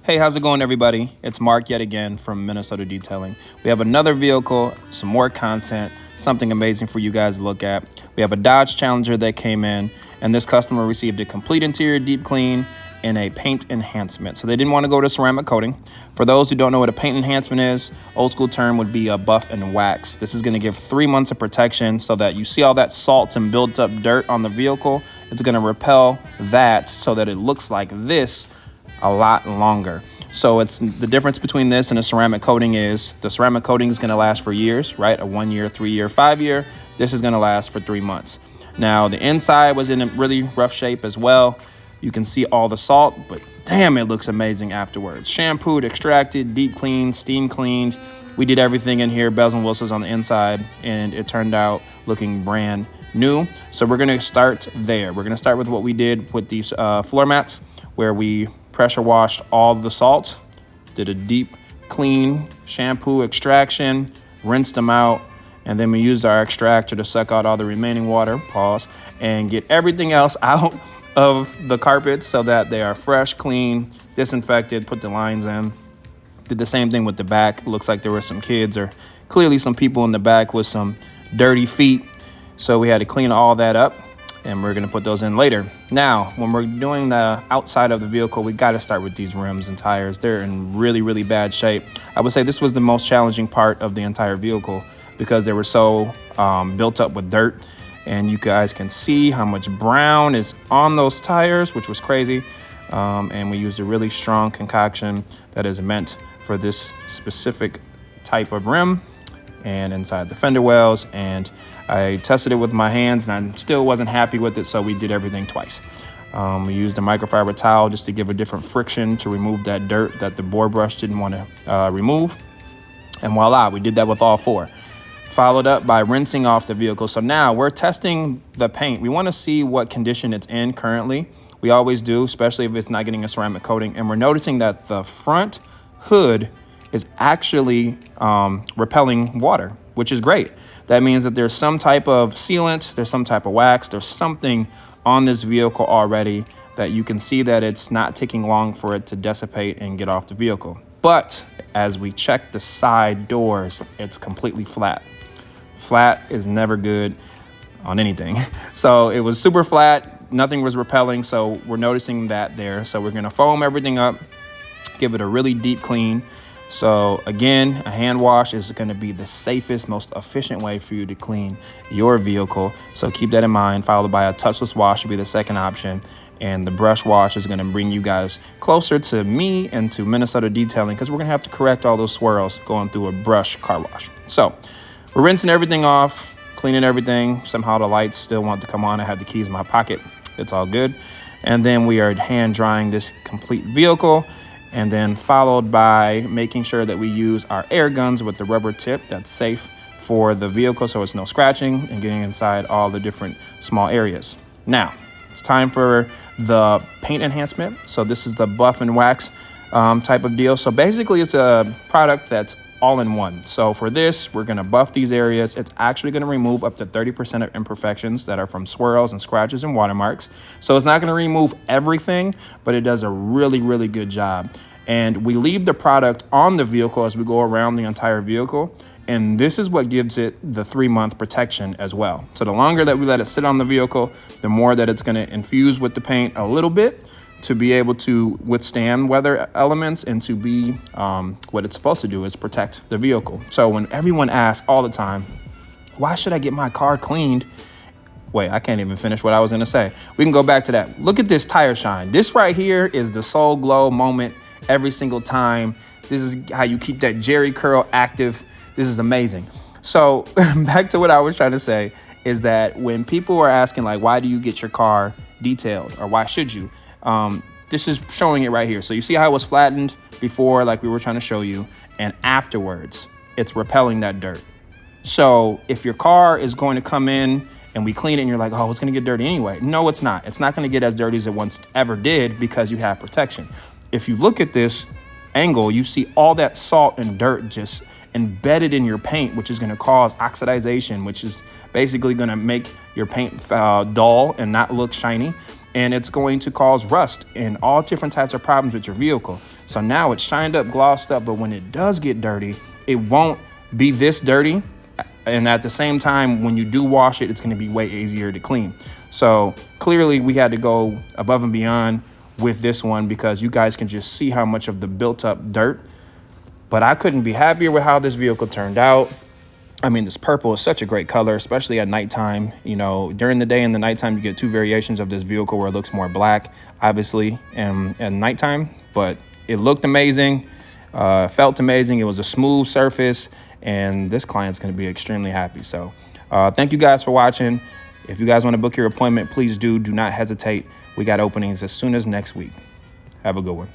Hey, how's it going, everybody? It's Mark yet again from Minnesota Detailing. We have another vehicle, some more content, something amazing for you guys to look at. We have a Dodge Challenger that came in, and this customer received a complete interior deep clean and a paint enhancement. So they didn't want to go to ceramic coating. For those who don't know what a paint enhancement is, old school term would be a buff and wax. This is going to give 3 months of protection so that you see all that salt and built up dirt on the vehicle. It's going to repel that so that it looks like this a lot longer. So it's the difference between this and a ceramic coating is the ceramic coating is going to last for years, right? A 1 year, 3 year, 5 year. This is going to last for 3 months. Now the inside was in a really rough shape as well. You can see all the salt, but damn, it looks amazing afterwards. Shampooed, extracted, deep cleaned, steam cleaned. We did everything in here, bells and whistles on the inside, and it turned out looking brand new. So we're gonna start there. We're gonna start with what we did with these floor mats, where we pressure washed all the salt, did a deep clean shampoo extraction, rinsed them out, and then we used our extractor to suck out all the remaining water, and get everything else out of the carpets so that they are fresh, clean, disinfected, put the lines in. Did the same thing with the back. It looks like there were some kids or clearly some people in the back with some dirty feet. So we had to clean all that up, and we're gonna put those in later. Now, when we're doing the outside of the vehicle, we gotta start with these rims and tires. They're in really, really bad shape. I would say this was the most challenging part of the entire vehicle because they were so built up with dirt. And you guys can see how much brown is on those tires, which was crazy. And we used a really strong concoction that is meant for this specific type of rim and inside the fender wells. And I tested it with my hands and I still wasn't happy with it, so we did everything twice. We used a microfiber towel just to give a different friction to remove that dirt that the bore brush didn't want to remove. And voila, we did that with all four. Followed up by rinsing off the vehicle. So now we're testing the paint. We want to see what condition it's in currently. We always do, especially if it's not getting a ceramic coating. And we're noticing that the front hood is actually repelling water, which is great. That means that there's some type of sealant, there's some type of wax, there's something on this vehicle already that you can see that it's not taking long for it to dissipate and get off the vehicle. But as we check the side doors, it's completely flat. Flat is never good on anything. So it was super flat, nothing was repelling, so we're noticing that there. So we're gonna foam everything up, give it a really deep clean. So again, a hand wash is gonna be the safest, most efficient way for you to clean your vehicle. So keep that in mind, followed by a touchless wash would be the second option. And the brush wash is gonna bring you guys closer to me and to Minnesota Detailing because we're gonna have to correct all those swirls going through a brush car wash. So we're rinsing everything off, cleaning everything. Somehow the lights still want to come on. I have the keys in my pocket. It's all good. And then we are hand drying this complete vehicle, and then followed by making sure that we use our air guns with the rubber tip that's safe for the vehicle so it's no scratching and getting inside all the different small areas. Now, it's time for the paint enhancement. So this is the buff and wax type of deal. So basically it's a product that's all in one. So for this, we're gonna buff these areas. It's actually gonna remove up to 30% of imperfections that are from swirls and scratches and watermarks. So it's not gonna remove everything, but it does a really, really good job. And we leave the product on the vehicle as we go around the entire vehicle. And this is what gives it the 3 month protection as well. So the longer that we let it sit on the vehicle, the more that it's gonna infuse with the paint a little bit to be able to withstand weather elements and to be what it's supposed to do is protect the vehicle. So when everyone asks all the time, why should I get my car cleaned? Wait, I can't even finish what I was gonna say. We can go back to that. Look at this tire shine. This right here is the soul glow moment every single time. This is how you keep that Jerry curl active. This is amazing. So back to what I was trying to say is that when people are asking like, why do you get your car detailed or why should you? This is showing it right here. So you see how it was flattened before, like we were trying to show you, and afterwards it's repelling that dirt. So if your car is going to come in and we clean it and you're like, oh, it's gonna get dirty anyway. No, it's not. It's not gonna get as dirty as it once ever did because you have protection. If you look at this angle, you see all that salt and dirt just embedded in your paint, which is gonna cause oxidization, which is basically gonna make your paint dull and not look shiny. And it's going to cause rust and all different types of problems with your vehicle. So now it's shined up, glossed up, but when it does get dirty, it won't be this dirty. And at the same time, when you do wash it, it's going to be way easier to clean. So clearly we had to go above and beyond with this one because you guys can just see how much of the built up dirt. But I couldn't be happier with how this vehicle turned out. I mean, this purple is such a great color, especially at nighttime. You know, during the day and the nighttime, you get two variations of this vehicle where it looks more black, obviously, and at nighttime. But it looked amazing, felt amazing. It was a smooth surface, and this client's going to be extremely happy. So thank you guys for watching. If you guys want to book your appointment, please do not hesitate. We got openings as soon as next week. Have a good one.